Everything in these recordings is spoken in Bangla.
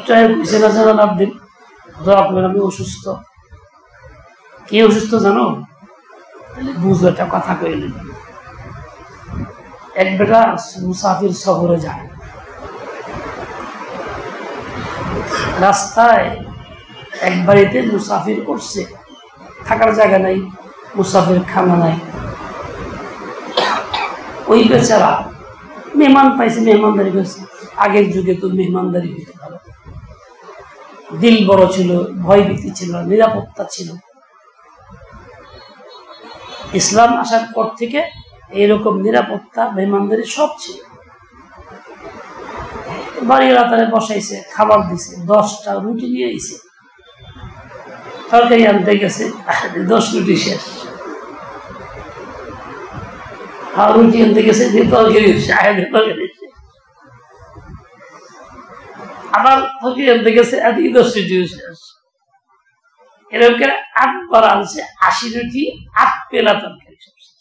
ডক্টর কইছেন জানান আপনি দোয়া করবেন, আমি অসুস্থ। কি অসুস্থ জানো? তাহলে বুঝো একটা কথা কইলেন। এক বেটা মুসাফির সফরে যায়, রাস্তায় এক বাড়িতে মুসাফির করছে, থাকার জায়গা নাই, মুসাফির খানা নাই। ওই বেচারা মেহমান পাইছে, মেহমানদারি করছে। আগের যুগে তো মেহমানদারি হইতে ভালো, দিল বড় ছিল, ভয়ভীতি ছিল, নিরাপত্তা ছিল। ইসলাম আসার পর থেকে এইরকম নিরাপত্তা, মেহমানদারি সব ছিল। বাড়ির রাতারে বসাইছে, খাবার দিছে, 10টা রুটি নিয়ে আইছে, তরকারি আনতে গেছে, 10 রুটি শেষ। আর রুটি আনতে গেছে, তরকারি তরকারি আবার তরকারি আনতে গেছে, 10 রুটি শেষ। এরকম 8 বার আনছে, 80 রুটি, 8 পেলা তরকারি সব শেষ।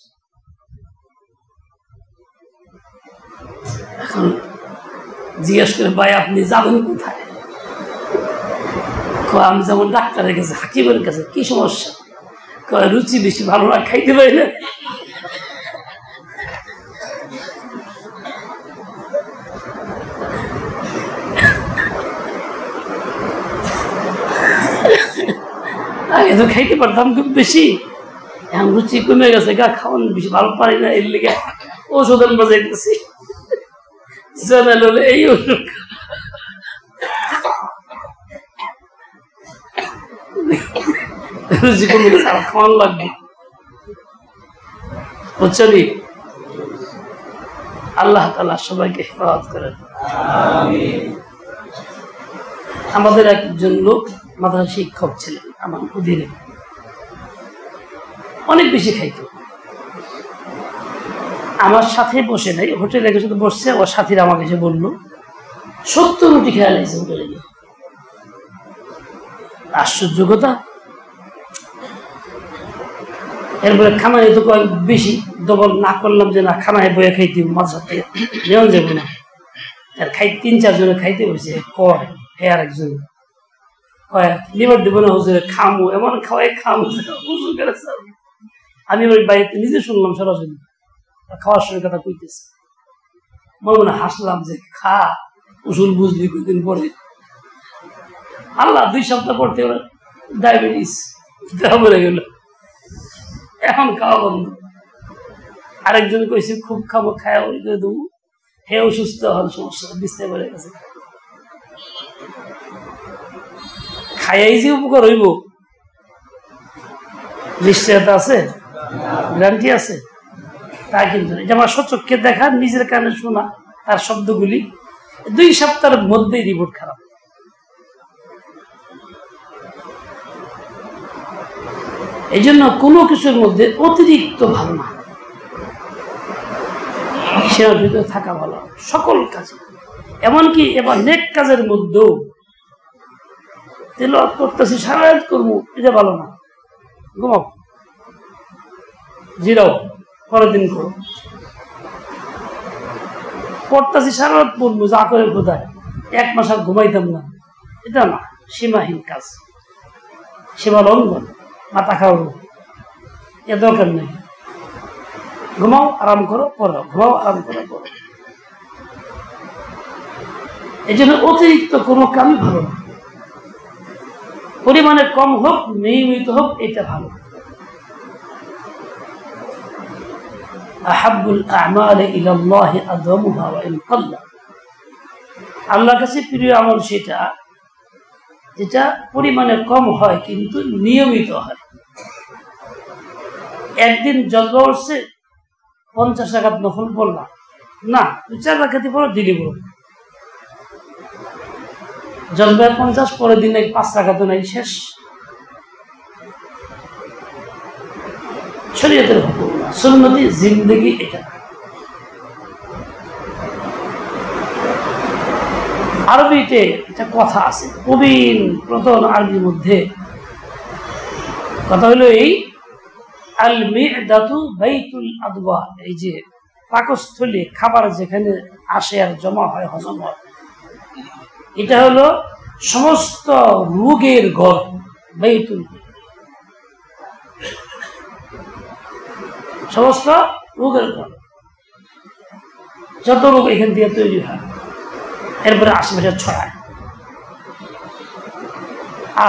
এখন জিজ্ঞেস করে, ভাই আপনি যাবেন কোথায়? আমি যেমন ডাক্তারের কাছে, হাকিমের কাছে। কি সমস্যা? রুচি বেশি ভালো না, খাইতে পারি না। আগে তো খাইতে পারতাম খুব বেশি, এখন রুচি কমে গেছে, গা খাওয়ান বেশি ভালো পারি না, এর লিগে ওষুধের বাজাইতেছি। জানাল হলে এই ওষুধ রুচি কমে গেছে, আর খাওয়ান লাগবে। বুঝছনি? আল্লাহ তাআলা সবাইকে হেফাজত করেন। আমাদের একজন লোক মাদ্রাসা শিক্ষক ছিলেন আমার অধীনে, অনেক বেশি খাইতো। আমার সাথে বসে নাই, হোটেলে গেছে তো বসছে, ওর সাথীরা আমাকে এসে বললো 70 রুটি খেয়াল আছে হোটেলে গিয়ে। আশ্চর্য কথা। এরপরে খানায় তো বেশি, ডবল না করলাম যে না খানায় বয়ে খাইতে মাঝে থেকে নেওয়া যাবে না। আর 3-4 জনে খাইতে বসে, কয় হে আর একজন কয় লিভার দেবো না হুজুরে, খামু এমন খাওয়াই খামু। আমি ওই বাড়িতে নিজে শুনলাম সরাসরি, খাওয়ার সময় কথা কইতেছে। মনে মনে হাসলাম যে খা, উসুল বুঝলি কয়েকদিন পরে। আল্লাহ 2 সপ্তাহ পড়তে ডায়াবেটিস মরে গেল, এখন খাওয়া বন্ধ। আরেকজন কইছে খুব খাবো, খায় ওই করে দেবো, হে অসুস্থ হন, সমস্যা বিছনায় পড়ে গেছে। খাইয়াই যে উপকার হইব নিশ্চয়তা আছে, গ্যারান্টি আছে তা কিন্তু এটা আমার সচক্ষে দেখা, নিজের কানে শোনা তার শব্দগুলি। 2 সপ্তাহের মধ্যেই রিপোর্ট খারাপ। এই জন্য কোনো কিছুর মধ্যে অতিরিক্ত ভালো না, সেটার ভিতরে থাকা ভালো সকল কাজে। এমনকি এবার নেক কাজের মধ্যেও তেলাওয়াত করতেছি, সারা রাত করবো, এটা ভালো না। ঘুমাও, জিরাও, পরের দিন করো। পড়তেছি, সারা রাত পড়বো, যা করে কোথায় 1 মাস আর ঘুমাইতাম না, এটা না। সীমাহীন কাজ, সীমা লঙ্ঘন, মাথা খাওয়াবো, এ দরকার নেই। ঘুমাও, আরাম করো, পড়ো, ঘুমাও, আরাম করো, পড়ো। এই জন্য অতিরিক্ত কোনো কামই ভালো না, পরিমাণে কম হোক, নিয়মিত হোক, এটা ভালো। আহাব্বুল আ'মালি ইলাল্লাহি আদওয়ামুহা ওয়া ইন কাল্লা। আল্লাহর কাছে প্রিয় আমল সেটা যেটা পরিমাণে কম হয় কিন্তু নিয়মিত হয়। একদিন জজবা উঠছে, 50 রাকাত নফল পড়লাম না, 4 রাকাতই পড়ো, দিলি পড়ো। জজবায় 50, পরের দিন 5 রাকাতও নাই, শেষ। শরীয়তের হুকুম না, সুন্নতি জিন্দেগি এটা। আরবিতে একটা কথা আছে, প্রবীণ প্রথম আরবির মধ্যে কথা হলো এই, আল মি'দাতু বাইতুল আদওয়া, এই যে পাকস্থলী, খাবার যেখানে আসে আর জমা হয়, হজম হয়, এটা হলো সমস্ত রোগের ঘর বাইতুল, সমস্ত রোগের ঘর, যত রোগ এখান থেকে তৈরি হয় এরপরে আশেপাশে ছড়ায়।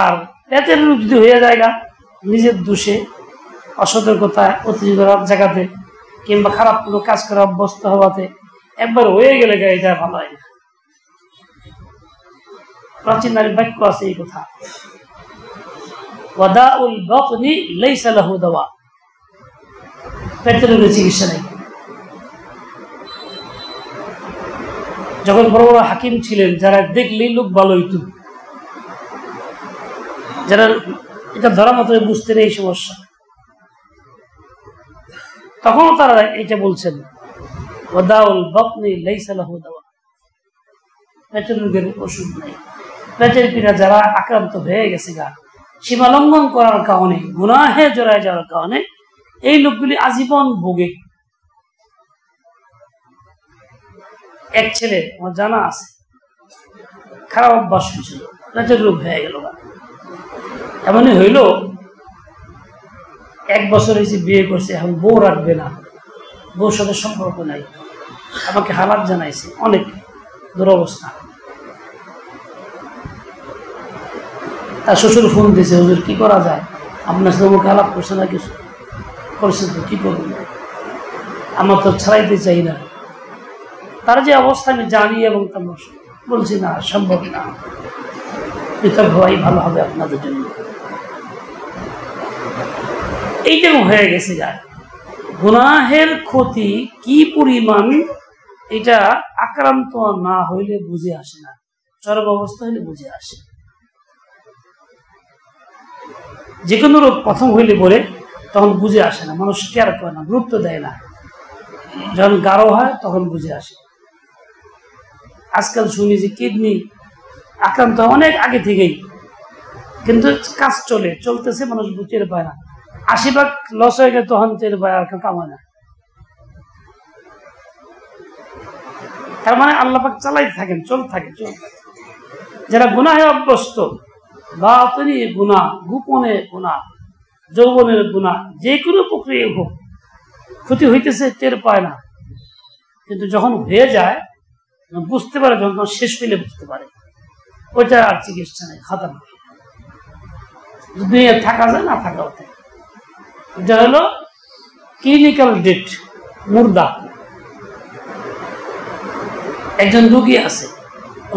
আর পেটের রোগ যদি হয়ে যায় নিজের দোষে, অসতর্কতায়, অতিরিক্ত রাত জায়গাতে কিংবা খারাপ কোনো কাজ করা অভ্যস্ত হওয়াতে একবার হয়ে গেলে এটা ভালো হয় না। প্রাচীন নারী বাক্য আছে এই কথা, ওয়াদাউল বাতনি লাইসা লাহু দাওয়া, পেটের রোগের চিকিৎসা নেই। যখন বড় বড় হাকিম ছিলেন, যারা দেখলেই লোক ভালো হইত, যারা এটা ধরা মতো বুঝতে নেই সমস্যা, তখনও তারা এটা বলছেন ওয়াদাউল বাতনি লাইসা লাহু দাওয়া, পেটের রোগের ওষুধ নেই। পেটের পীড়া যারা আক্রান্ত হয়ে গেছে সীমা লঙ্ঘন করার কারণে, গুনাহে জড়ায় যাওয়ার কারণে এই লোকগুলি আজীবন ভোগে। এক ছেলে আমার জানা আছে, খারাপ অভ্যাস হয়েছিল, পেটের রোগ হয়ে গেল। এমনই হইল 1 বছর হয়েছে বিয়ে করছে, এখন বউ রাখবে না, বউর সাথে সম্পর্ক নাই। আমাকে হালাত জানাইছে, অনেক দুরবস্থা। তার শ্বশুর ফোন দিয়েছে, হুজুর কি করা যায়, আপনার সাথে আমাকে আলাপ করছে না, কিছু করছে তো কি করবো, আমার তো ছাড়াইতে চাই না। তার যে অবস্থা আমি জানি এবং তা বলছি না, সম্ভব না, পৃথক হওয়াই ভালো হবে আপনাদের জন্য। এইটা হয়ে গেছে গুনাহের ক্ষতি কি পরিমাণ, এটা আক্রান্ত না হইলে বুঝে আসে না, চরম অবস্থা হইলে বুঝে আসে। যে কোনো রোগ প্রথম হইলে বলে তখন বুঝে আসে না, মানুষ কেয়ার করে না, গুরুত্ব দেয় না। যখন গাঢ় হয় তখন বুঝে আসে। আজকাল শুনি যে কিডনি আক্রান্ত অনেক আগে থেকেই, কিন্তু কাজ চলতেছে, মানুষ টের পায় না। 80 ভাগ লস হয়ে গেলে তখন টের পায়, আর কামায় না। তার মানে আল্লাহ পাক চালাইতে থাকেন, চলতে থাকে। যারা গুনাহে অভ্যস্ত, বাতিনি গুনাহ, গোপনে গুনাহ, যৌবনের গুনাহ, যে কোনো প্রক্রিয়া হোক, ক্ষতি হইতেছে টের পায় না, কিন্তু যখন হয়ে যায় বুঝতে পারে, যখন শেষ হইলে বুঝতে পারে, ওইটা আর চিকিৎসা নেই, খতম। দুনিয়া থাকা যায় না, থাকা হতে, এটা হলো ক্লিনিক্যাল ডেট, মুর্দা। একজন রোগী আছে,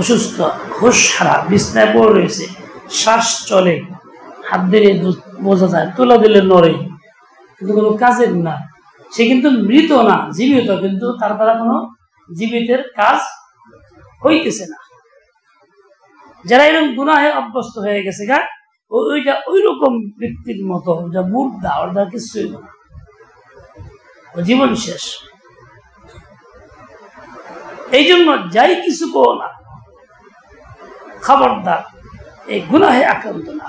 অসুস্থ, হুঁশ হারা, বিছনায় পড়ে রয়েছে, শ্বাস চলে, হাত দিলে বোঝা যায়, তুলা দিলে নড়ে, কিন্তু কোনো কাজের না। সে কিন্তু মৃত না, জীবিত, কিন্তু তার দ্বারা কোনো জীবিতের কাজ হইতেছে না। যারা এরকম গুনাহে অভ্যস্ত হয়ে গেছে ওইটা ওই রকম ব্যক্তির মতো, ওটা মুর্দা, ওর দ্বারা কিছুই না, ও জীবন শেষ। এই জন্য যাই কিছু করো না, খবরদার এই গুনাহে আক্রান্ত না।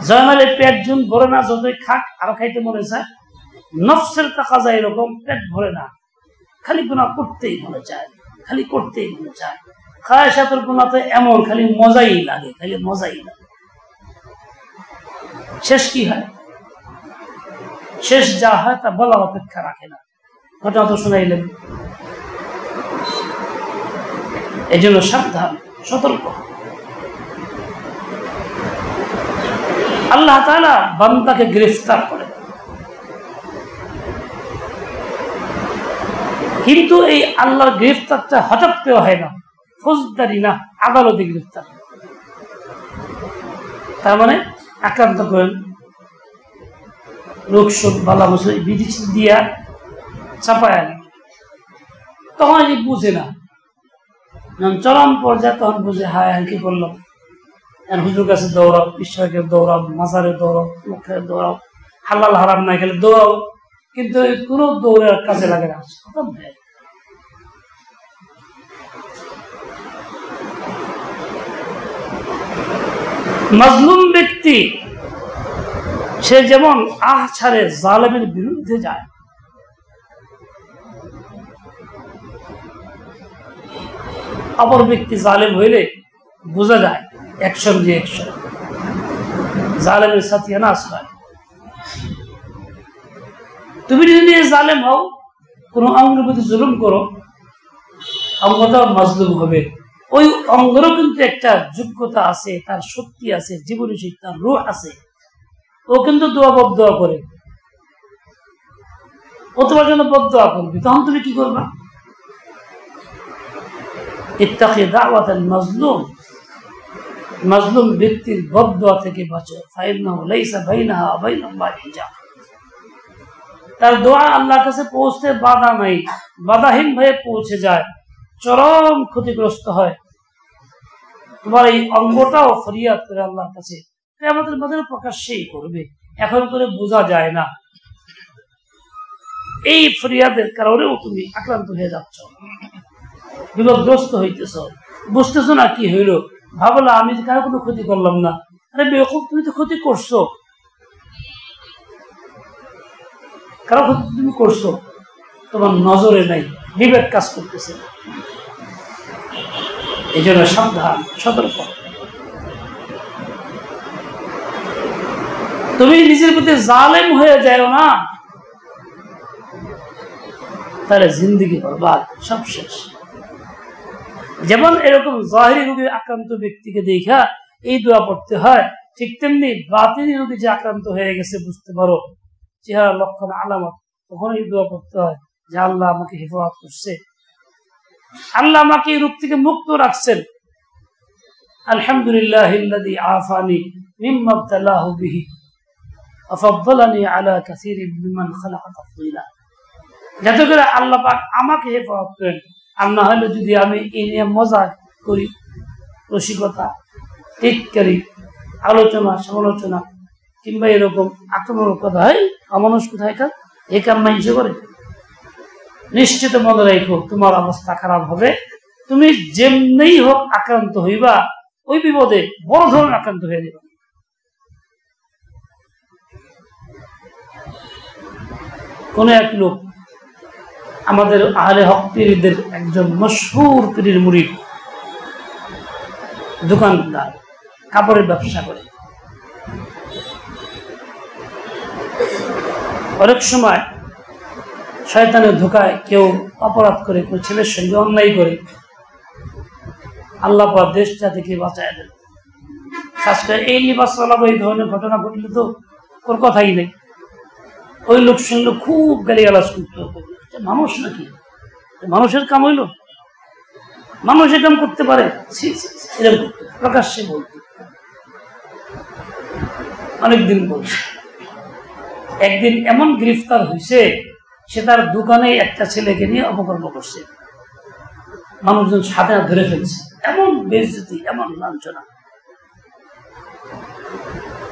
জয়নালের পেট জুন ভরে না, যতই খাক আরো খাইতে মনে চায়। নফসের টাকা যায় এরকম, পেট ভরে না, খালি গুনাহ করতেই মনে চায়, খালি করতেই মনে চায়। খায়সাতুল গুনাহতে এমন, খালি মজাই লাগে, খালি মজাই লাগে। শেষ কি হয়? শেষ যা হয় তা বলার অপেক্ষা রাখে না। ঘটনা তো শুনাইলেন। এই জন্য সাবধান, সতর্ক। আল্লাহ তাআলা বান্দাকে গ্রেফতার করে, কিন্তু এই আল্লাহর গ্রেফতারটা হঠাৎ পেয়ে হয় না, ফৌজদারি না, আদালতে গ্রেফতার। তার মানে আক্রান্ত করেন, রোগ শোক বালা মুসি বিধি দিয়া চাপায় আনে, তখন এই বুঝে না। যখন চরম পর্যায়ে তখন বুঝে, হায় হায় কি করলাম। হুজুর কাছে দৌড়াও, ঈশ্বরকে দৌড়াও, মাজারে দৌড়াও, মুখে দৌড়াও, হালাল হারাম না খেলে দৌড়াও, কিন্তু কোনো দৌড়ের কাজে লাগে না। খতম হয়ে মাজলুম ব্যক্তি সে যেমন আহ ছাড়ে জালেমের বিরুদ্ধে যায়, অপর ব্যক্তি জালেম হইলে বোঝা যায় অ্যাকশন রিঅ্যাকশন। জালেমের সাথিয়া না আসলে তুমি যদি জালেম হও, কোন অঙ্গের প্রতি জুলুম করো, অঙ্গটাও মাজলুম হবে। ওই অঙ্গেরও কিন্তু একটা যোগ্যতা আছে, তার শক্তি আছে, জীবনী তার রূহ আছে, ও কিন্তু দোয়া বদদোয়া করে, ও তোমার জন্য বদদোয়া করবে। তখন তুমি কি করবা? ইত্তাকি দাওয়াতাল মাজলুম, মাজলুম ব্যক্তির বদদোয়া থেকে বাঁচো। ফাইন্নাহু লাইসা বাইনাহা ওয়া বাইনাল্লাহি হিজাব। তার দোয়া আল্লাহর কাছে পৌঁছতে বাধা নাই, বাধাহীন ভাবে পৌঁছে যায়, চরম ক্ষতিগ্রস্ত হয়। তোমার এই অঙ্গটাও ফরিয়াদ করে আল্লাহর কাছে আমাদের মধ্যে প্রকাশ্যেই করবে, এখন করে বোঝা যায় না। এই ফরিয়াদের কারণেও তুমি আক্রান্ত হয়ে যাচ্ছ, বিপদগ্রস্ত হইতেছ, বুঝতেছ না কি হইল। ভাবলা আমি কারো কোনো ক্ষতি করলাম না। আরে বেকুব, তুমি তো ক্ষতি করছো, কারো ক্ষতি তুমি করছো, তোমার নজরে নাই, বিবেক কাজ করতেছে। এই জন্য সাবধান, সতর্ক। তুমি নিজের প্রতি জালেম হয়ে যাও না, তাহলে জিন্দেগি বরবাদ, সব শেষ। যেমন এরকম জাহিরি রোগে আক্রান্ত ব্যক্তিকে দেখা এই দোয়া পড়তে হয়, ঠিক তেমনি বাতিনি রোগে যে আক্রান্ত হয়ে গেছে বুঝতে পারো, চেহারা লক্ষণ আলামত, তখন এই দোয়া পড়তে হয় যে আল্লাহ আমাকে হেফাজত করছে, আল্লাহ আমাকে এই রোগ থেকে মুক্ত রাখছেন। আলহামদুলিল্লাহিল্লাযী আফানি মিম্মা ইবতালাহু বিহি ওয়া ফাদ্দালানি আলা কাসীরিন মিম্মান খালাকা তাফদীলা। যাতে করে আল্লাহ পাক আমাকে হেফাজত করেন। আর না হলে যদি আমি এই নিয়ে মজা করি, রসিকতা, টিটকারি, আলোচনা সমালোচনা কিংবা এরকম আক্রমণের কথা হয়, অমানুষ কোথায় কার এই কাম মানুষ করে, নিশ্চিত মনে রেখো তোমার অবস্থা খারাপ হবে। তুমি যেমনি হোক আক্রান্ত হইবা, ওই বিপদে বড় ধরনের আক্রান্ত হয়ে যাবে। কোন এক লোক, আমাদের আহলে হক পীরদের একজন মশহুর পীরের মুরিদ, দোকানদার, কাপড়ের ব্যবসা করে। অনেক সময় শয়তানের ধোকায় কেউ অপরাধ করে, কেউ ছেলের সঙ্গে অন্যায় করে, আল্লাহ পাক দেশ জাতিকে বাঁচায় দেন। খাস করে এই লিবাস চালাবো, এই ধরনের ঘটনা ঘটলে তো ওর কথাই নেই। ওই লোক শুনলে খুব গালিগালাজ করতে হবে, মানুষ নাকি, মানুষের কাম হইল, মানুষ এরকম করতে পারে, এরকম করতে প্রকাশ্যে বলতে অনেকদিন বলছে। একদিন এমন গ্রেফতার হয়েছে, সে তার দোকানে একটা ছেলেকে নিয়ে অপকর্ম করছে, মানুষজন সাথে ধরে ফেলছে, এমন বেইজ্জতি, এমন লাঞ্ছনা,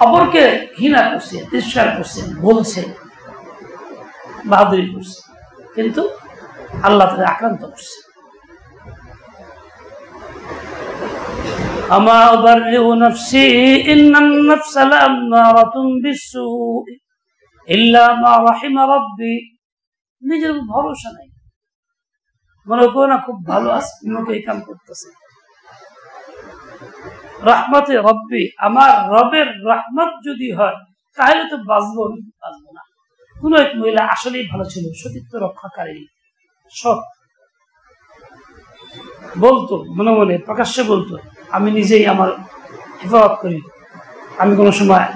অপরকে ঘৃণা করছে, তিরস্কার করছে, বলছে, বাহাদুরি করছে, কিন্তু আল্লাহ তাকে আক্রান্ত করছে। আমা উবাররিউ নাফসি ইন্নান নাফসা লাআমারাতুন বিসসুই ইল্লা মা রাহিমা রাব্বি। নিজের ভরসা নাই, মনে করো না খুব ভালো আছে, অন্যকে এই কাম করতেছে। রহমতে রব্বি, আমার রবের রহমত যদি হয় তাহলে তো বাঁচবো, বাঁচবো না। কোন এক মহিলা আসলেই ভালো ছিল, সতীত্ব রক্ষাকারী, সৎ, বলতো মনে মনে, প্রকাশ্যে বলতো আমি নিজেই আমার হেফাজত করি, আমি কোনো সময়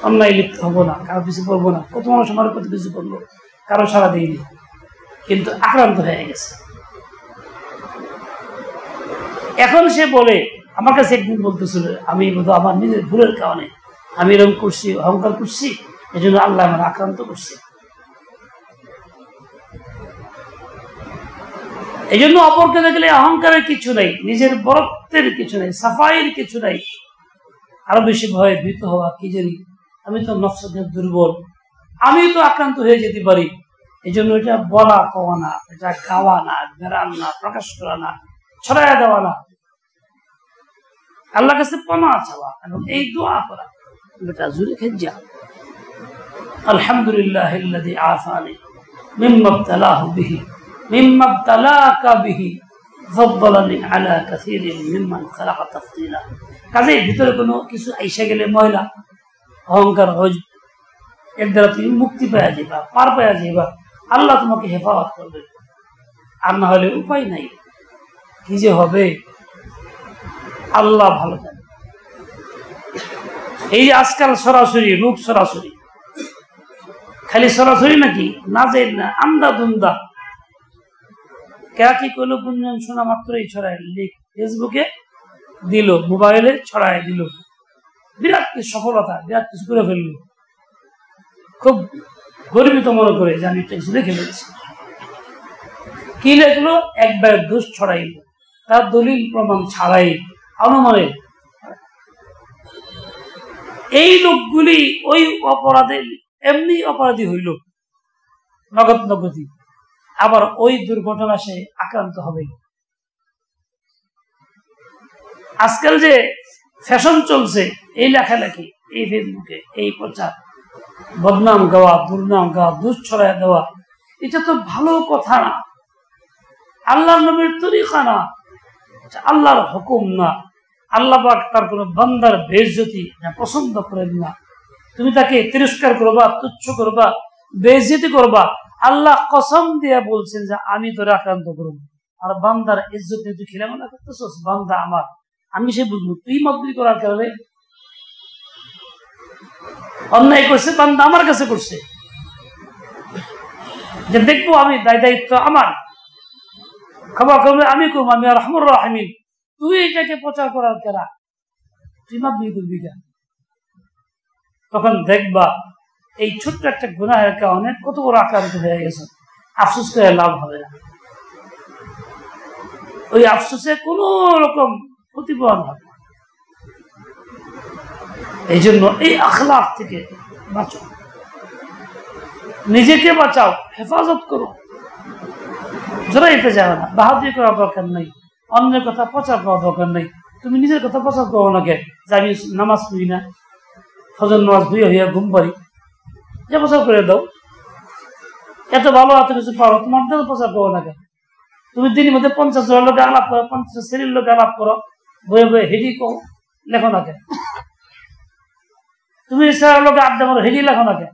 অন্যায় লিপ্ত হবো না, কারো কিছু করবো না। কত মানুষ আমার কত কিছু করলো, কারো সারা দিইনি, কিন্তু আক্রান্ত হয়ে গেছে। এখন সে বলে, আমার কাছে একদিন বলতেছিল, আমি বোধ আমার নিজের ভুলের কারণে আমি এরকম করছি, অহংকার করছি, এই জন্য আল্লাহ আমার আক্রান্ত করছে। এই জন্য অপরকে দেখলে অহংকারের কিছু নাই, নিজের বরত্বের কিছু নাই, সাফাইয়ের কিছু নাই। আরো বেশি ভয়ে ভীত হওয়া, কি জানি আমি তো নফসের দুর্বল, আমি তো আক্রান্ত হয়ে যেতে পারি। এই জন্য এটা বলা কওয়া না, এটা গাওয়া না, বেড়ান না, প্রকাশ করা না, ছড়াইয়া দেওয়া না, আল্লাহর কাছে পানা চাওয়া এবং এই দোয়া করা। বেটা জুড়ে খেজা, আলহামদুলিল্লাহিল্লাযী আফানি মিম্মা ইবতালাহু বিহি মিম্মা ইবতালাকা বিহি ফাদ্দালানি আলা কাসীরিন মিম্মান খালাকা তাফদীলা। কাজেই ভিতরে কোনো কিছু আইসা গেলে ময়লা, অহংকার, হজব, এর দ্বারা তুমি মুক্তি পেয়ে যাবা, পার পেয়ে যাবা, আল্লাহ তোমাকে হেফাজত করবে। আর না হলে উপায় নাই, কি যে হবে আল্লাহ ভালো জানে। এই যে আজকাল সরাসরি রূপ, সরাসরি খালি সরাসরি নাকি না যাই না, আন্দা দুন্দা কে কি করলো, গুঞ্জন শোনা মাত্রই ছড়ায়, লিখ ফেসবুকে দিল, মোবাইলে ছড়ায় দিল, বিরাট কিছু সফলতা, বিরাট কিছু করে ফেললো, খুব গর্বিত মনে করে যে আমি কিছু লিখে ফেলছি। কি লেখলো? একবার দোষ ছড়াইল, তার দলিল প্রমাণ ছাড়াই অনুমানে। এই লোকগুলি ওই অপরাধে এমনি অপরাধী হইল নগদ নগদী, আবার ওই দুর্ঘটনা সে আক্রান্ত হবে। আজকাল যে ফ্যাশন চলছে, এই লেখালেখি, এই ফেসবুকে, এই প্রচার, বদনাম গাওয়া, দুর্নাম গাওয়া, দুষ ছড়ায় দেওয়া, এটা তো ভালো কথা না, আল্লাহর নবীর তরিকা না, আল্লাহর হুকুম না। আল্লাহ পাক তার কোন বান্দার বেইজ্জতি পছন্দ করেন না। তুমি তাকে তিরস্কার করবা, তুচ্ছ করবা, বেইজ্জতি করবা। আল্লাহ কসম দিয়ে বলছেন যে আমি তোরে আক্রান্ত করব। আর বান্দার ইজ্জত নিয়ে তুই খেলামেলা করতেছস, বান্দা আমার, আমি সে বুঝবো। তুই মতবি করার কারণে অন্যায় করছে, বান্দা আমার কাছে করছে, যে দেখবো আমি, দায়িত্ব আমার, ক্ষমা করবে আমি করবো, আমি রহমান রাহিমিন। তুই এটাকে প্রচার করার কেরা, তুই মাতবি করবি কেন? তখন দেখবা এই ছোট্ট একটা গুনাহের কারণে কত বড় আক্রান্ত হয়ে গেছে। আফসোস করে লাভ হবে না, ওই আফসোসে কোন রকম প্রতিফলন হবে না। এই জন্য এই আখলাক থেকে বাঁচো, নিজেকে বাঁচাও, হেফাজত করো, জড়াইতে যাবে না, বাহাদুরি করার দরকার নেই, অন্যের কথা প্রচার করার দরকার নেই। তুমি নিজের কথা প্রচার করো না, কে যে আমি নামাজ পড়ি না, ফজর নামাজ হইয়া হইয়া ঘুম পারি, যে প্রচার করে দাও। এত ভালো এত কিছু পারো, তোমার দেহ প্রচার করো না, কে তুমি দিনের মধ্যে 50 জনের লোকে আলাপ করো, 50 শ্রেণীর লোকে আলাপ করো, বয়ে বয়ে হেডি কো লেখো না, কে তুমি ইসলামের লোকে আড্ডা মারো, হেডি লেখো না, কে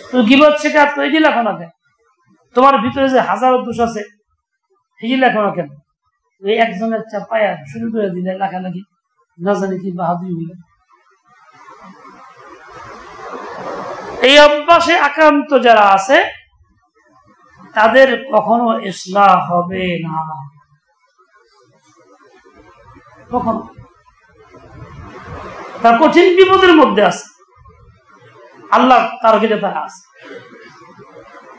তুমি গীবত শেখাত হেডি লেখো না, কে তোমার ভিতরে যে হাজারো দোষ আছে হেডি লেখো না কেন? ওই একজনের চাপায়া শুরু করে দিলে লেখালেখি, না জানি কি বাহাদুরি হইল। এই অভ্যাসে আক্রান্ত যারা আছে তাদের কখনো ইসলাহ হবে না, কখনো। তার কঠিন বিপদের মধ্যে আছে, আল্লাহ তার কাছে তারা আছে,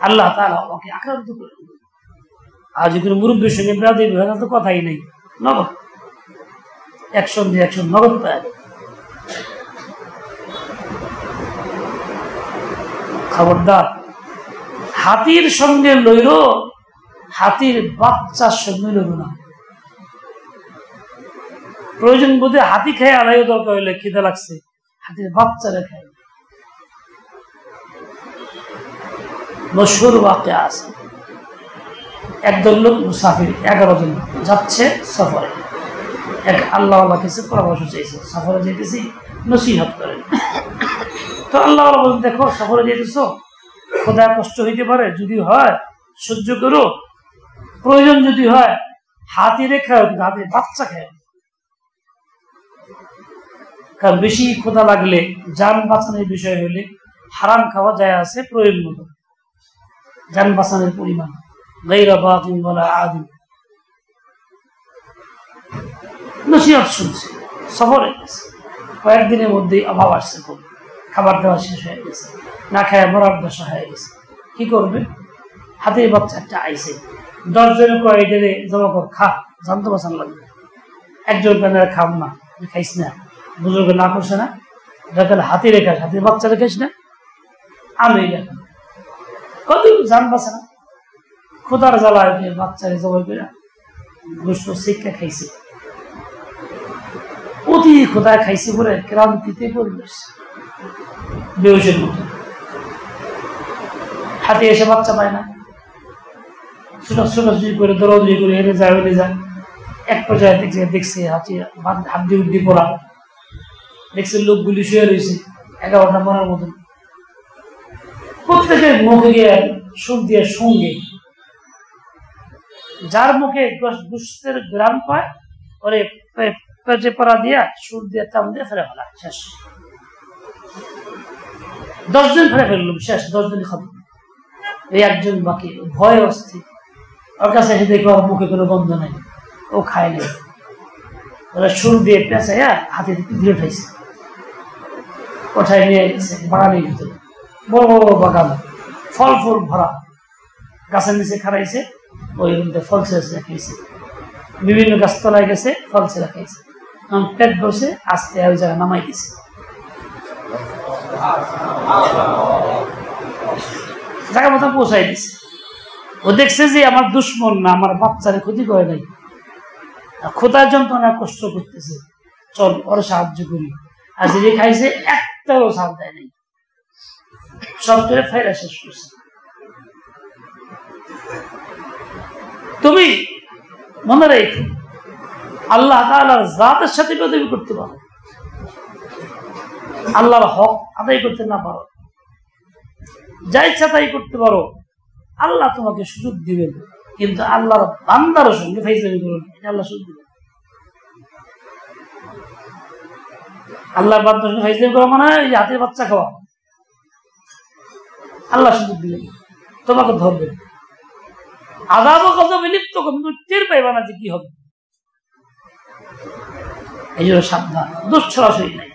আল্লাহ তাআলা ওকে আক্রান্ত করে দিবে। আজ কোনো মুরব্বীর সঙ্গে বেয়াদবি হয় না তো কথাই নেই, নগদ অ্যাকশন দিয়ে অ্যাকশন নগদ পায়। খবরদার, হাতির সঙ্গে লইল, হাতির বাচ্চার সঙ্গে লইল না। প্রয়োজন বোধে হাতি খেয়ে আড়াইও দরকার হইলে, খিদে লাগছে, হাতির বাচ্চারা খায়। মশহুর ওয়াকিয়া আছে, একদল লোক মুসাফির, 11 জন যাচ্ছে সফরে। এক আল্লাহওয়ালা কাছে পরামর্শ চাইছে, সফরে যেতেছি, নসিহত করেন। তো আল্লাহওয়ালা বলেন, দেখো সফরে যেতেছ, খোদায় কষ্ট হইতে পারে, যদি হয় সহ্য করো, প্রয়োজন যদি হয় হাতি রেখাও, কিন্তু হাতির বাচ্চা খায়। কারণ বেশি ক্ষুধা লাগলে, যান বাঁচানোর বিষয় হলে হারাম খাওয়া যায় আছে প্রয়োজন মতো, যান বাঁচানোর পরিমাণ গায়রা বাতিন ওয়ালা আদিন। নসিহত শুনছে, সফরে গেছে, কয়েকদিনের মধ্যেই অভাব আসছে, খুব খাবার দাবার শেষ হয়ে গেছে, না খায় মরার দশা হয়ে গেছে। কি করবে? হাতির বাচ্চা একটা আইসে, 10 জনে কয় এটারে জমা কর, খা, জানতে বাঁচান লাগবে। একজন কেন খাব না, খাইস না, বুজুর্গ না করছে না, দেখালে হাতি রেখা, হাতির বাচ্চা রেখাইস না, আমি কত জান বাঁচে না, খোদার জ্বালায় বাচ্চারে জবাই করে গোস্ত শিক্ষা খাইছে, অতি খোদায় খাইছে বলে ক্রান্তিতে পরিবেশ বেউসের মতো। হাতি এসে বাচ্চা পায় না, ছোটাছুটি করে দৌড়াদৌড়ি করে এনে যায় ওনে যায়। এক পর্যায়ে দেখছে হাড্ডি উড্ডি পড়া, দেখছে লোকগুলি শুয়ে রয়েছে 11টা মরার মতন, প্রত্যেকের মুখে গিয়ে সুর দিয়ে সঙ্গে, যার মুখে গোস্তের গ্রাম পায় ওরে পেটে পড়া দিয়া সুর দিয়ে টান দিয়ে ফেলে ফেলা শেষ। 10 জন ফেলে ফেলল, শেষ 10 জন খাবে, এই একজন বাকি ভয় অস্থির। ওর কাছে এসে দেখো ওর মুখে কোনো গন্ধ নাই, ও খায় নাই। ওরা সুর দিয়ে পেঁচাইয়া হাতে পিঁধে উঠাইছে, কোথায় নিয়ে গেছে বাগানের ভিতরে, বড় বড় বাগান, ফল ফুল ভরা, গাছের নিচে খারাইছে, ওই ফল ছেড়ে রাখাইছে, বিভিন্ন গাছতলায় গেছে ফল ছেড়ে রাখাইছে, পেট বসে আস্তে ওই জায়গায় নামাই দিছে। জায়গা মতো পৌঁছাই দিছে। ও দেখছে যে আমার দুশ্মন না, আমার বাচ্চারে ক্ষতি করে নাই, ক্ষুধার যন্ত্রণা কষ্ট করতেছে, চল ওরা সাহায্য করি। আর যে খাইছে একটাও সাথ দেয় নাই, সব করে ফাইরা শেষ করছে। তুমি মনে রেখো আল্লাহ তাআলার জাতের সাথে বেয়াদবি করতে পারো, আল্লাহর হক আদায় করতে না পারো, যা ইচ্ছা তাই করতে পারো, আল্লাহ তোমাকে সুযোগ দিবেন, কিন্তু আল্লাহর বান্দার সঙ্গে ফাইজলামি করো না, এটা আল্লাহ সুযোগ দিবেন। আল্লাহর বান্দার সঙ্গে ফাইজলামি করা মানে হাতের বাচ্চা খাওয়া, আল্লাহ সুযোগ দিবেন, তোমাকে ধরবেন, আযাব ও গজবে লিপ্ত করবেন, টের পাইবা না যে কি হবে। এই জন্য সাবধান, দুঃছড়াছড়ি নাই।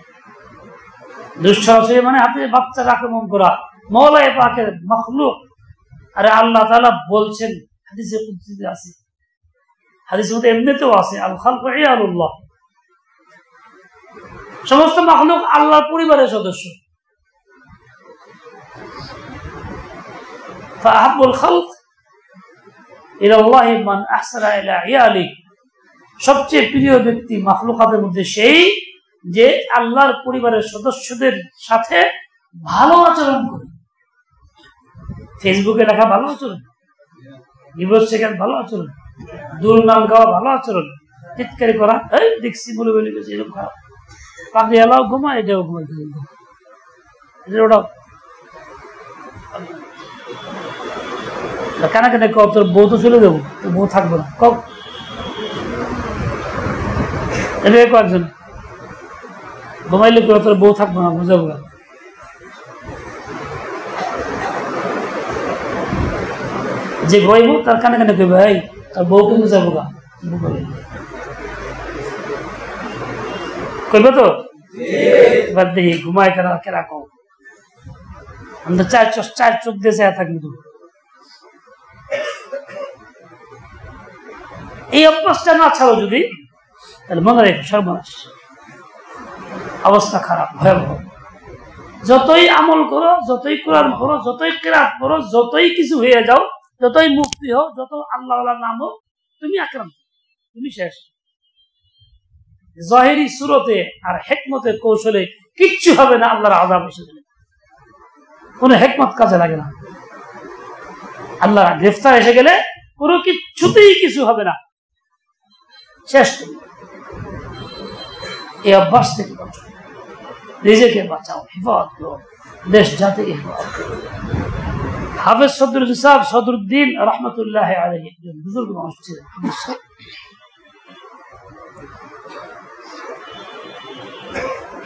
দুঃছড়াছড়ি মানে হাতে বাচ্চার আক্রমণ করা, মওলাই পাকের মাখলুক। আরে আল্লাহ তাআলা বলছেন, হাদিসে কুদসিতে আছে, হাদিসের মধ্যে এমনিতেও আছে, আল খালকু ইয়ালুল্লাহ, সমস্ত মাখলুক আল্লাহর পরিবারের সদস্য। ফাআহাব্বুল খালক ইলাল্লাহি মান আহসানা ইলা ইয়ালি, সবচেয়ে প্রিয় ব্যক্তি মাখলুকাতের মধ্যে সেই যে আল্লাহর পরিবারের সদস্যদের সাথে ভালো আচরণ করে। ফেসবুকে লেখা ভালো আচরণ, গিবত শেখার ভালো আচরণ, দুর্নাম গাওয়া ভালো আচরণ, চিৎকারি করা এই দেখছি বলে বলে গেছে এরকম খারাপ, পাখি এলাও ঘুমায়, এটাও ঘুমাইতে ওটাও কেন কেন ক তোর বউ তো চলে যাবো, তোর বউ থাকবো না, কক কয়েকজন ঘুমাইলে করে তোর বউ থাকবো না, বুঝাবো না। যে ঘুমাইব তার কানে কানে কইবে এই তার বউ কিন্তু যাবো গা, কইব তো এবার দেখি ঘুমায় কেনা কেনা কম, আমরা চার চোখ দিয়ে চেয়ে থাকবি। তো এই অভ্যাসটা না ছাড়ো যদি, তাহলে মনে রেখো সর্বনাশ, অবস্থা খারাপ, ভয়াবহ। যতই আমল করো, যতই কোরআন পড়ো, যতই কিরাত পড়ো, যতই কিছু হয়ে যাও, যতই মুক্তি হও, যত আল্লাহ আল্লাহ নাম হোক, তুমি আক্রান্ত, তুমি শেষ। জাহিরি সুরতে আর হেকমতে কৌশলে কিচ্ছু হবে না, আল্লাহর আযাব এসে গেলে কোনো হেকমত কাজে লাগে না। আল্লাহর গ্রেফতার এসে গেলে কোনো কিচ্ছুতেই কিছু হবে না, শেষ। এই অভ্যাস থেকে বাঁচাও, নিজেকে বাঁচাও, হেফাজত করো, দেশ জাতিকে হেফাজত করো। হাফেজ সদরুদ্দিন সাহেব সদরুদ্দিন রহমতুল্লাহ আলাইহি একজন বুজুর্গ মানুষ ছিলেন,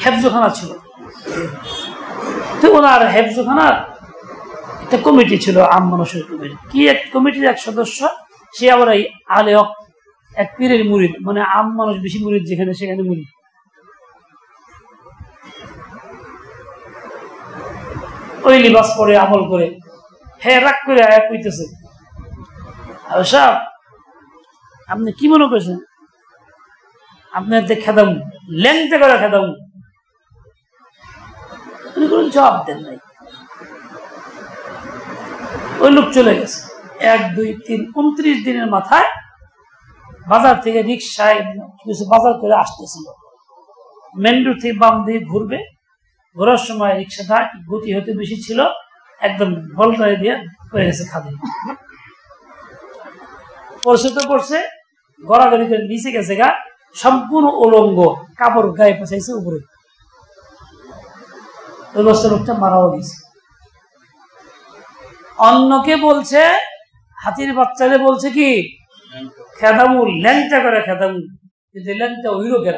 হেফজখানা ছিল। তো ওনার হেফজখানার একটা কমিটি ছিল, আম মানুষের কমিটি। কি এক কমিটির এক সদস্য, সে আবার এই আলে হক, এক পীরের মুরিদ, মানে আম মানুষ বেশি মুরিদ যেখানে সেখানে মুরিদ। ওই লিবাস পরে আমল করে, হ্যাঁ রাগ করে আয়া কইতেছে, সাহেব আপনি কি মনে করছেন আপনার খেদাম ল্যাংতে করে খেদাম? উনি কোনো জবাব দেন নাই। ওই লোক চলে গেছে। 1, 2, 3, 29 দিনের মাথায় বাজার থেকে রিক্সায় কিছু বাজার করে আসতেছিল, মেন রোড থেকে বাম দিয়ে ঘুরবে, ঘোরার সময় রিক্সাটা গতি হতে বেশি ছিল, একদম বলটাই দিয়ে পড়ে গেছে খাদে। পড়ছে তো পড়ছে, গড়াগড়ি করে নিচে গেছে গা, সম্পূর্ণ উলঙ্গ, কাপড় গায়ে পেঁচাইছে উপরে। ওই বছর লোকটা মারাও গেছে। অন্যকে বলছে, হাতির বাচ্চারে বলছে কি খেদামুল, ল্যাংটা করে খেদামুল, কিন্তু ল্যাংটা হইল কেন?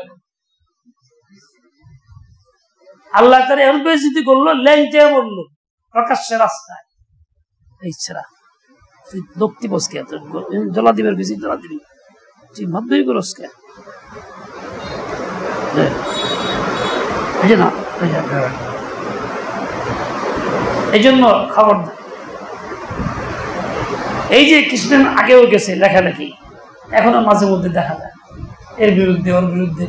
আল্লাহ তার এমন বেইজ্জতি করলো, ল্যাংটা বললো প্রকাশ্যে রাস্তায়। ইচ্ছা তুই দক্তি বসকে জলা দিবের বেশি জলা দিবি, তুই মধ্যই করস কে? না, এই জন্য খবর, এই যে কিছুদিন আগেও গেছে লেখালেখি, এখনো মাঝে মধ্যে দেখা যায় এর বিরুদ্ধে ওর বিরুদ্ধে।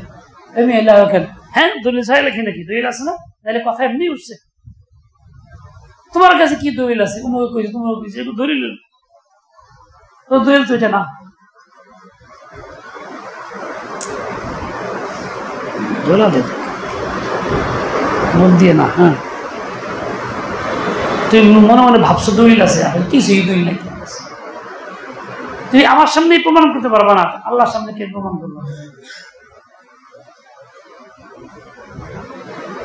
এমনি কেন? হ্যাঁ দলিল ছাড়া লেখি নাকি? দলিল আছে না? তাহলে কথা এমনি উঠছে। তোমার কাছে কি দলিল আছে? তোমাকে কইছে, তোমাকে কইছে, একটু দলিল তো, দলিল তো এটা না। দোলা দে মন দিয়ে না। হ্যাঁ তুই মনে মনে ভাবছো দলিল আছে, কিছুই দলিল নাই। তুই আমার সামনেই প্রমাণ করতে পারবা না, আল্লাহর সামনে কে প্রমাণ করবো?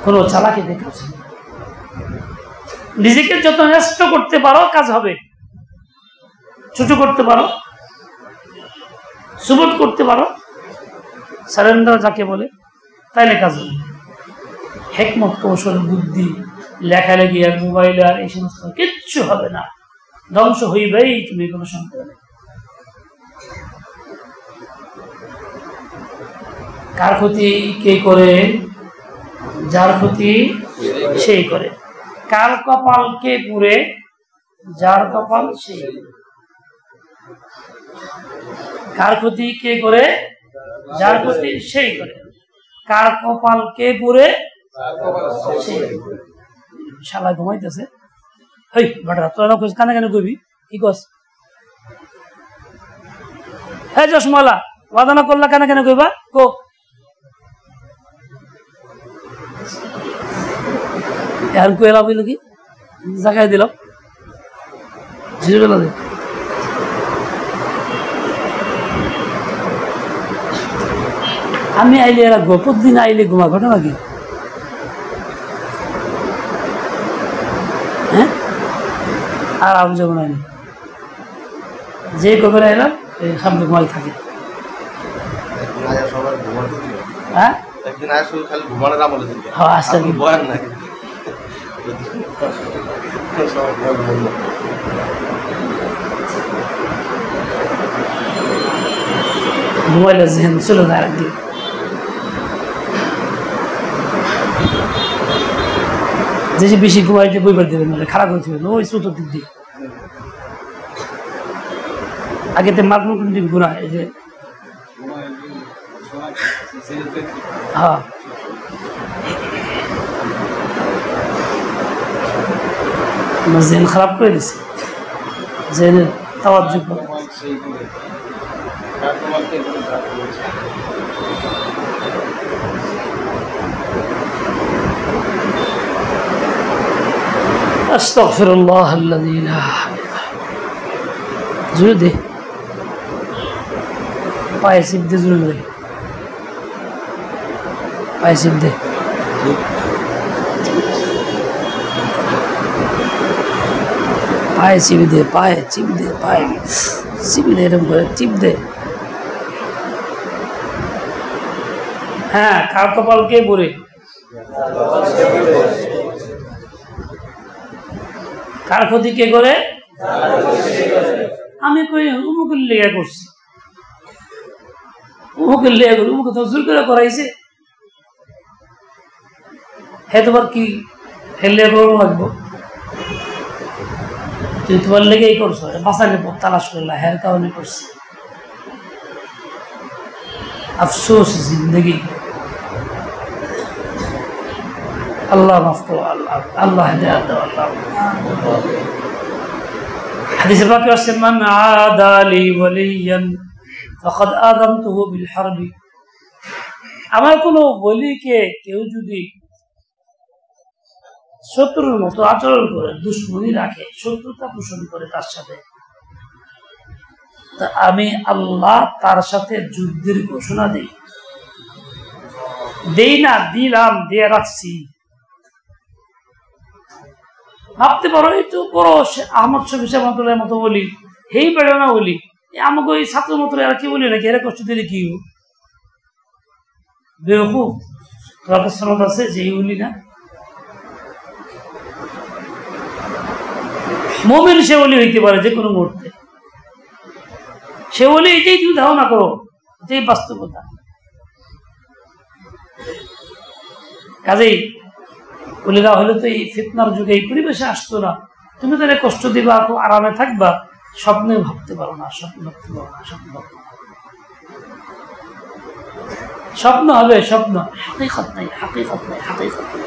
কোনো চালাকি দেখাচ্ছে। নিজেকে যত নষ্ট করতে পারো কাজ হবে, ছোট করতে পারো, সুবোধ করতে পারো, সারেন্ডার যাকে বলে, তাইলে কাজ হবে। হেকমত, কৌশল, বুদ্ধি, লেখালেখি আর মোবাইল আর এই সমস্ত কিচ্ছু হবে না, ধ্বংস হইবেই, তুমি কোনো সন্দেহ নেই। কার ক্ষতি কে করে? যার ক্ষতি সেই করে। কার কপাল কে পুরে? যার কপাল সেই। কার ক্ষতি কে করে? যার ক্ষতি সেই করে। কার কপাল কে পুরে? সেই। শালা ঘুমাইতেছে, হেই বেটা তোরা কানে কানে কইবি কি কস? হ্যাঁ চশমালা ওয়াদা না করলা কানে কানে কইবা কো? আর কইলা বইল কি জায়গায় দিলাম জিরোবেলা দে। আমি আইলে এরা প্রতিদিন আইলে ঘুমা, ঘটনা কি? হ্যাঁ আর আমি যখন আইনি যে কবে আইলাম সামনে ঘুমাই থাকে। হ্যাঁ আজকে ঘুমাইলে জেহেন চলে যায় একদিকে। যে বেশি ঘুমাইতে বইবার দেবেন না, খারাপ হয়ে যাবে ওই চতুর্দিক দিয়ে। আগেতে মাগমুখ গুণা, এই যে হ্যাঁ জেন খারাপ করে দিছে, জেনের তাওয়াজ্জুহ আস্তাগফিরুল্লাহ আল্লাযী লা ইলাহা জুড়ে দে, পায়ে সিপ দে, জুড়ে দে, পায়ে সিপ দে। পায়ে চিপি দে, পায়ে চিপি দে, পায়ে চিপি দে, এরকম করে চিপ দে। হ্যাঁ কার কপাল কে পুরে? কার ক্ষতি কে করে? আমি কই উমুকের লেগা করছি, উমুকের লেগা করি, উমুকে তো জোর করে করাইছে। হে তোমার কি হেলে করবো লাগবো? তুই তোমার লেগেই করছো, বাঁচালে তালাশ করলা, হের কারণে করছি। আফসোস জিন্দগি। আল্লাহ মাফ করো, আল্লাহ আল্লাহ হেদায়েত দাও, আল্লাহ। হাদিসে পাকে আছে মান আদা লি ওয়ালিয়ান ফাকাদ আযানতুহু বিল হারবি। আমার কোনো ওলিকে কেউ যদি শত্রুর মতো আচরণ করে, দুশ্মনী রাখে, শত্রুতা পোষণ করে তার সাথে, আমি আল্লাহ তার সাথে যুদ্ধের ঘোষণা দেই না, দিলাম, দিয়ে রাখছি। ভাবতে পারো এই তো বড় আহমদ শফি সাহেব মতো বলি, হেই বেড়ানা বলি, আমাকে ওই ছাত্র মতো এরা কি বলি নাকি, এরা কষ্ট দিলে কি বেওকুফ আছে যে বলি না। মুমিন সে বলি হইতে পারে যে কোনো মুহূর্তে, সে বলি এটাই তুমি ধারণা করো, এটাই বাস্তবতা। কাজেই বলিরা হলে তো এই ফিতনার যুগে এই পরিবেশে আসতো না। তুমি তাহলে কষ্ট দিবা, খুব আরামে থাকবা, স্বপ্নে ভাবতে পারো না, স্বপ্ন ভাবতে পারো না, স্বপ্ন ভাবতে পারো না। স্বপ্ন হবে স্বপ্ন, হাকিকত নাই, হাকিকত নাই, হাকিকত নাই।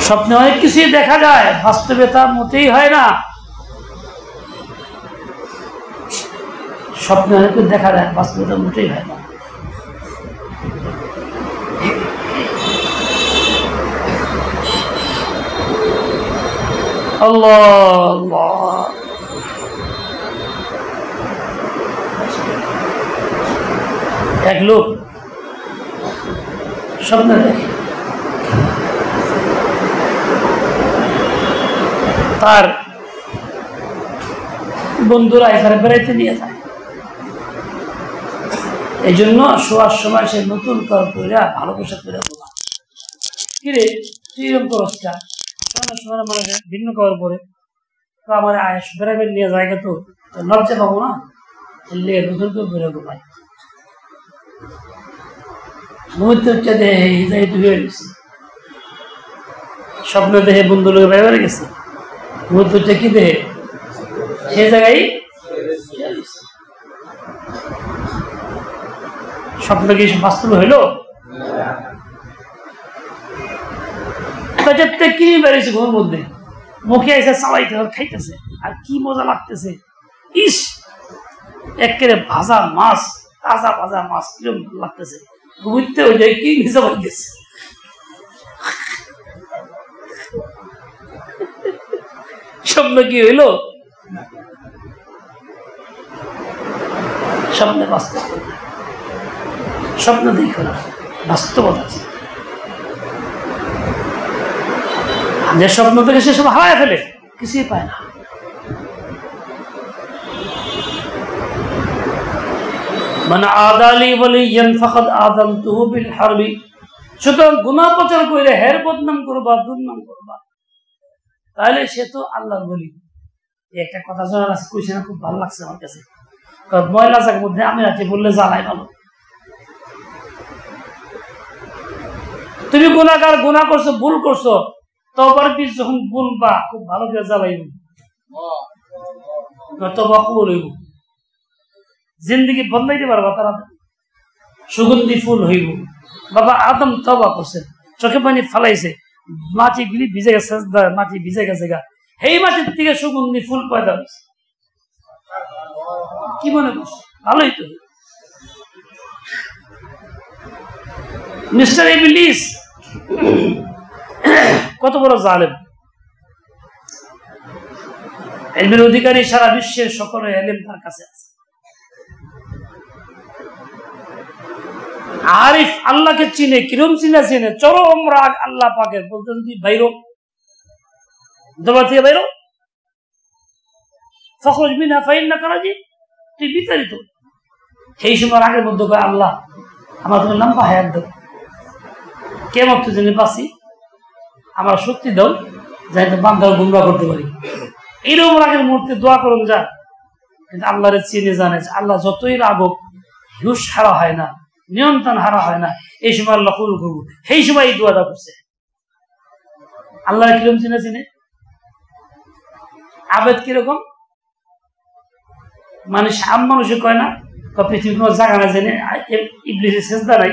স্বপ্নে অনেক কিছুই দেখা যায়, বাস্তবে তা মোটেই হয় না। স্বপ্নে অনেক কিছু দেখা যায়, বাস্তবে তা মোটেই হয় না। আল্লাহ এক লোক স্বপ্নে দেখে তার বন্ধুরা এখানে বেড়াইতে নিয়ে যায়, এই জন্য শোয়ার সময় সে নতুন কর করে ভালো পোশাক করে বলা, কিরে তুই এরকম করসটা সময় মানুষের ভিন্ন করার পরে তো আমার আয়াস বেড়াবেন নিয়ে জায়গা তো লজ্জা পাবো না, নতুন করে বেড়ে ঘুমাই। মুহূর্তে দেহে হিজাইতে হয়ে গেছে, স্বপ্ন দেহে বন্ধু লোক বেড়ে গেছে, মুহূর্তে কি দেহে সে জায়গায় স্বপ্ন কি বাস্তব হইল? কি বেড়েছে ঘুমের মধ্যে, মুখে এসে চালাইতে খাইতেছে, আর কি মজা লাগতেছে, ইস একেবারে ভাজা মাছ, তাজা ভাজা মাছ কিরকম লাগতেছে, ঘুমতে ওই যায় কি নিচে বাড়িতেছে। স্বপ্ন কি হইল? স্বপ্নে বাস্তব, স্বপ্ন দেখো না, বাস্তবতা। যে স্বপ্ন থেকে সে সব হারায় ফেলে, কিছুই পায় না। মান আদালি ওয়ালিয়ান ফাকাদ আযানতুহু বিল হারবি। সুতরাং গুনাহ প্রচার করে হের বদনাম করবা, দুর্নাম করবা, তাহলে সে তো আল্লাহর ওলি। একটা কথা শোনা কইছে না, খুব ভালো লাগছে আমার কাছে। ময়লা জায়গার মধ্যে আমি রাখি বললে জ্বালাই ভালো। তুমি গুনাহগার, গুনাহ করছো, ভুল করছো, তওবার বীজ যখন বুনবা খুব ভালো করে জ্বালাইব, তওবা কবুল হইব, জিন্দেগি বদলাইতে পারবা তারা, সুগন্ধি ফুল হইব। বাবা আদম তওবা করছে, চোখে পানি ফালাইছে, মাটি গুলি ভিজে গেছে, মাটি ভিজে গেছে গা, এই মাটির থেকে সুগন্ধি ফুল পয়দা হয়েছে। কি মনে করছো? ভালোই তো। মিস্টার ইবলিস কত বড় জালেম, ইলমের অধিকারী, সারা বিশ্বের সকল ইলম তার কাছে আছে। আরিফ আল্লাহকে চিনে, কিরম চিনে, চরম রাগ আল্লাহ পাকের, বলতেন তুই বাইরো, দরবার থেকে বাইরো, ফখরুজ মিনহা ফাইন্নাকা রাজিম, তুই বিতাড়িত। সেই সময় রাগের মধ্যে কয় আল্লাহ আমার তুমি লম্বা হায়াত দাও, কেমন তুই জেনে বাঁচি, আমার শক্তি দাও, যাতে বান্দার গুমরা করতে পারি। এইরকম রাগের মুহূর্তে দোয়া করুন যা, কিন্তু আল্লাহরে চিনে জানে আল্লাহ যতই রাগক হুশ হারা হয় না, নিয়ন্ত্রণ হারা হয় না। এই সময় আল্লাহ কবুল করবো, সেই সময় এই দোয়াটা করছে। আল্লাহর কিরকম চিনে আবেদ কিরকম মানুষ, আম মানুষে কয় না পৃথিবীর কোনো জায়গা না জেনে ইবলিসের সেজদা নাই,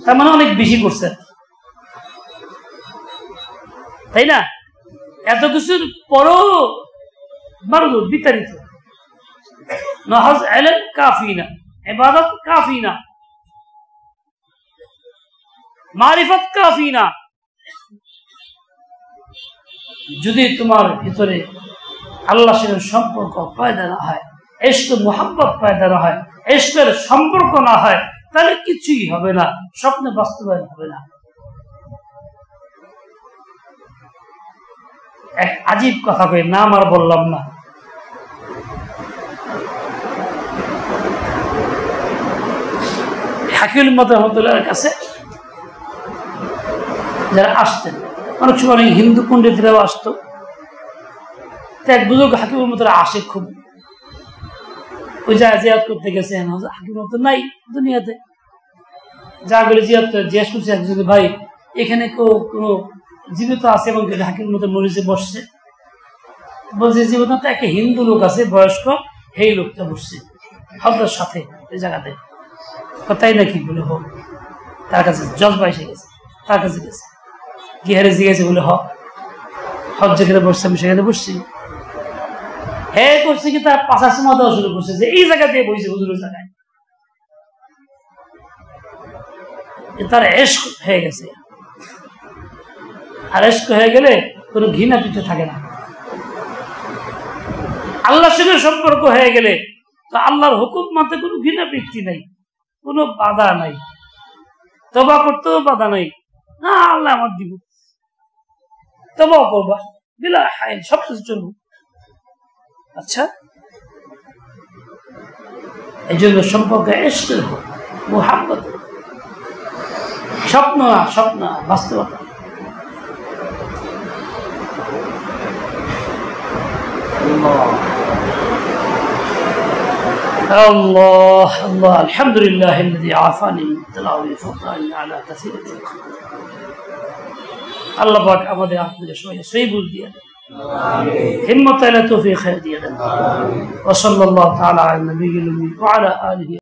তার মানে অনেক বেশি করছে, তাই না? এত কিছুর পরও মারুদ বিতাড়িত। নহজ ইলম কাফি না, ইবাদত কাফি না, মারিফত কাফি না, যদি তোমার ভিতরে আল্লাহর সাথে সম্পর্ক পয়দা না হয়, ইশক মুহাব্বত পয়দা না হয়, ইশকের সম্পর্ক না হয়, তাহলে কিছুই হবে না, স্বপ্নে বাস্তবায়ন হবে না। এক আজীব কথা কই, নাম আর বললাম না। হাকিম উম্মত রহমতুল্লাহর কাছে যারা আসতেন, অনেক সময় অনেক হিন্দু পণ্ডিতরাও আসতো। এক বুজুর্গ হাকিম উম্মতের আসে খুব, ওই যা জিয়াদ করতে গেছেন, হাকিম উম্মত নাই দুনিয়াতে, যা বলে জিয়াদ করে জিজ্ঞেস করছে একজন, ভাই এখানে কোনো জীবিত আছে? এবং হাকিম উম্মতের মরিচে বসছে, বলছে জীবিত তো একটা হিন্দু লোক আছে বয়স্ক, এই লোকটা বসছে হজরতের সাথে ওই জায়গাতে। তাই নাকি? বলে হোক। তার কাছে জজবা এসে গেছে, তার কাছে গেছে, গিয়ে জিজ্ঞেস বলে হজ যেখানে বসছে আমি সেখানে বসছি। হ্যাঁ করছে কি, তার পাশা সময় দেওয়া শুরু করছে যে এই জায়গা দিয়ে বসছে হুজুরের জায়গায়। তার ইশক হয়ে গেছে, আর ইশক হয়ে গেলে কোনো ঘৃণা পিঠে থাকে না। আল্লাহর সঙ্গে সম্পর্ক হয়ে গেলে তো আল্লাহর হুকুম মানতে কোনো ঘৃণা বৃত্তি নাই, কোনো বাধা নাই, তবা করতেও বাধা নাই। না আল্লাহ আমার দিব, তবাও করবা, বিলা হাইল, সবকিছু চলবো। আচ্ছা, এই জন্য সম্পর্ক ইশকের হোক, মুহাব্বত, স্বপ্ন না, স্বপ্ন বাস্তবতা। الله الله الحمد لله الذي عافاني من التلاوي وفضلني على كثير من الخلق. الله পাক আমাদের আপনাদের সবাই বুঝ দিয়ে দেন, আমিন, হিম্মত আলা তৌফিক দিয়ে দেন। ওয়া সাল্লাল্লাহু তাআলা আলা নবিয়িল উম্মি ওয়া আলা আলিহি